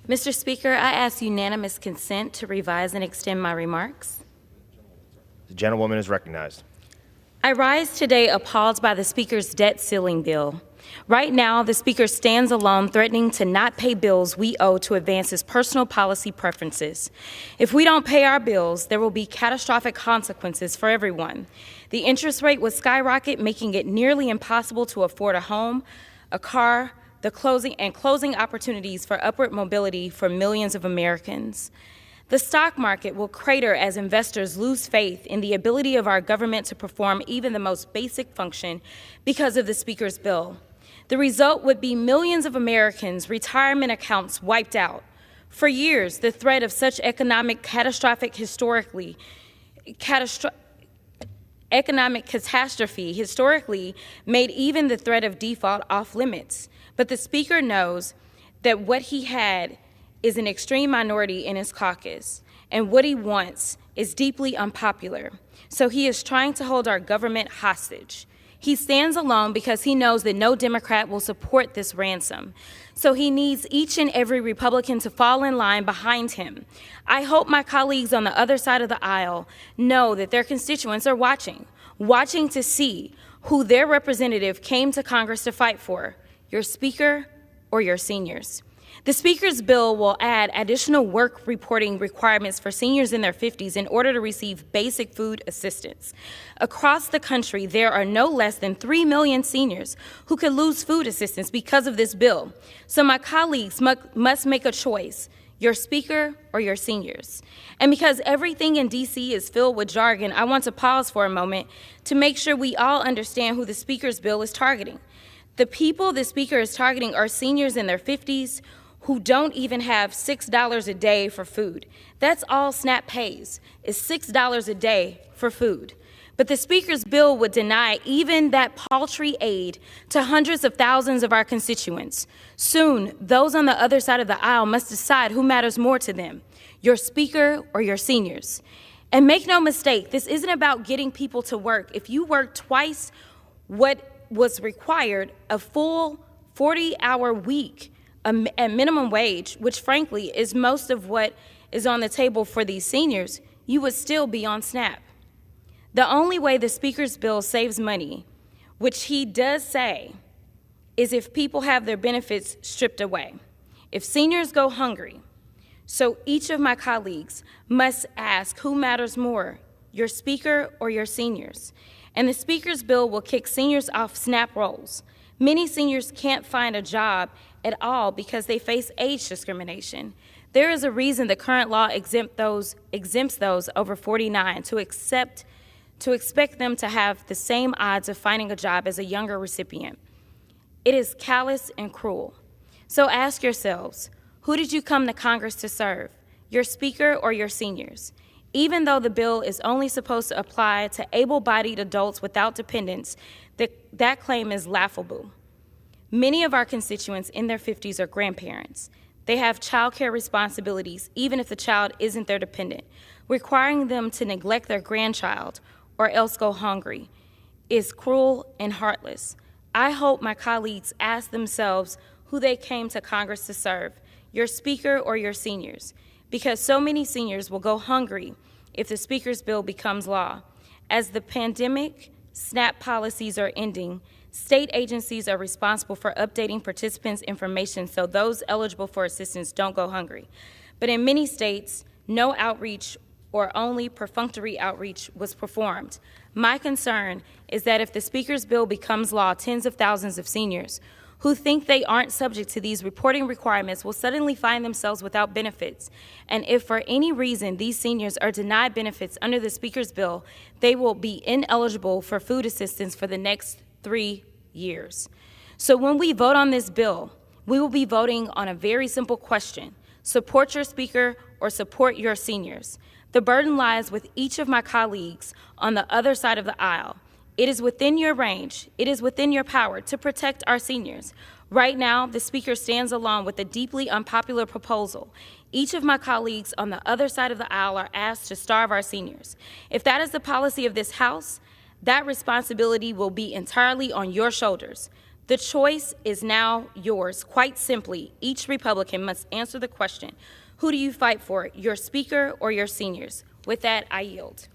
Mr. Speaker, I ask unanimous consent to revise and extend my remarks. The gentlewoman is recognized. I rise today appalled by the Speaker's debt ceiling bill. Right now, the Speaker stands alone, threatening to not pay bills we owe to advance his personal policy preferences. If we don't pay our bills, there will be catastrophic consequences for everyone. The interest rate would skyrocket, making it nearly impossible to afford a home, a car, closing opportunities for upward mobility for millions of Americans. The stock market will crater as investors lose faith in the ability of our government to perform even the most basic function because of the Speaker's bill. The result would be millions of Americans' retirement accounts wiped out. For years, the threat of such economic catastrophe historically made even the threat of default off limits. But the Speaker knows that what he had is an extreme minority in his caucus, and what he wants is deeply unpopular. So he is trying to hold our government hostage. He stands alone because he knows that no Democrat will support this ransom. So he needs each and every Republican to fall in line behind him. I hope my colleagues on the other side of the aisle know that their constituents are watching to see who their representative came to Congress to fight for, your Speaker or your seniors. The Speaker's bill will add additional work reporting requirements for seniors in their 50s in order to receive basic food assistance. Across the country, there are no less than 3 million seniors who could lose food assistance because of this bill. So my colleagues must make a choice, your Speaker or your seniors. And because everything in D.C. is filled with jargon, I want to pause for a moment to make sure we all understand who the Speaker's bill is targeting. The people the Speaker is targeting are seniors in their 50s who don't even have $6 a day for food. That's all SNAP pays, is $6 a day for food. But the Speaker's bill would deny even that paltry aid to hundreds of thousands of our constituents. Soon, those on the other side of the aisle must decide who matters more to them, your Speaker or your seniors. And make no mistake, this isn't about getting people to work. If you work twice what was required, a full 40-hour week, at minimum wage, which frankly is most of what is on the table for these seniors, you would still be on SNAP. The only way the Speaker's bill saves money, which he does say, is if people have their benefits stripped away, if seniors go hungry. So each of my colleagues must ask who matters more, your Speaker or your seniors. And the Speaker's bill will kick seniors off SNAP rolls. Many seniors can't find a job at all because they face age discrimination. There is a reason the current law exempts those over 49 to expect them to have the same odds of finding a job as a younger recipient. It is callous and cruel. So ask yourselves, who did you come to Congress to serve, your Speaker or your seniors? Even though the bill is only supposed to apply to able-bodied adults without dependents, that claim is laughable. Many of our constituents in their 50s are grandparents. They have child care responsibilities, even if the child isn't their dependent. Requiring them to neglect their grandchild or else go hungry is cruel and heartless. I hope my colleagues ask themselves who they came to Congress to serve, your Speaker or your seniors, because so many seniors will go hungry if the Speaker's bill becomes law. As the pandemic SNAP policies are ending, state agencies are responsible for updating participants' information so those eligible for assistance don't go hungry. But in many states, no outreach or only perfunctory outreach was performed. My concern is that if the Speaker's bill becomes law, tens of thousands of seniors who think they aren't subject to these reporting requirements will suddenly find themselves without benefits. And if for any reason these seniors are denied benefits under the Speaker's bill, they will be ineligible for food assistance for the next 3 years. So when we vote on this bill, we will be voting on a very simple question: support your Speaker or support your seniors. The burden lies with each of my colleagues on the other side of the aisle. It is within your range, it is within your power to protect our seniors. Right now, the Speaker stands alone with a deeply unpopular proposal. Each of my colleagues on the other side of the aisle are asked to starve our seniors. If that is the policy of this House, that responsibility will be entirely on your shoulders. The choice is now yours. Quite simply, each Republican must answer the question, who do you fight for, your speaker or your seniors? With that, I yield.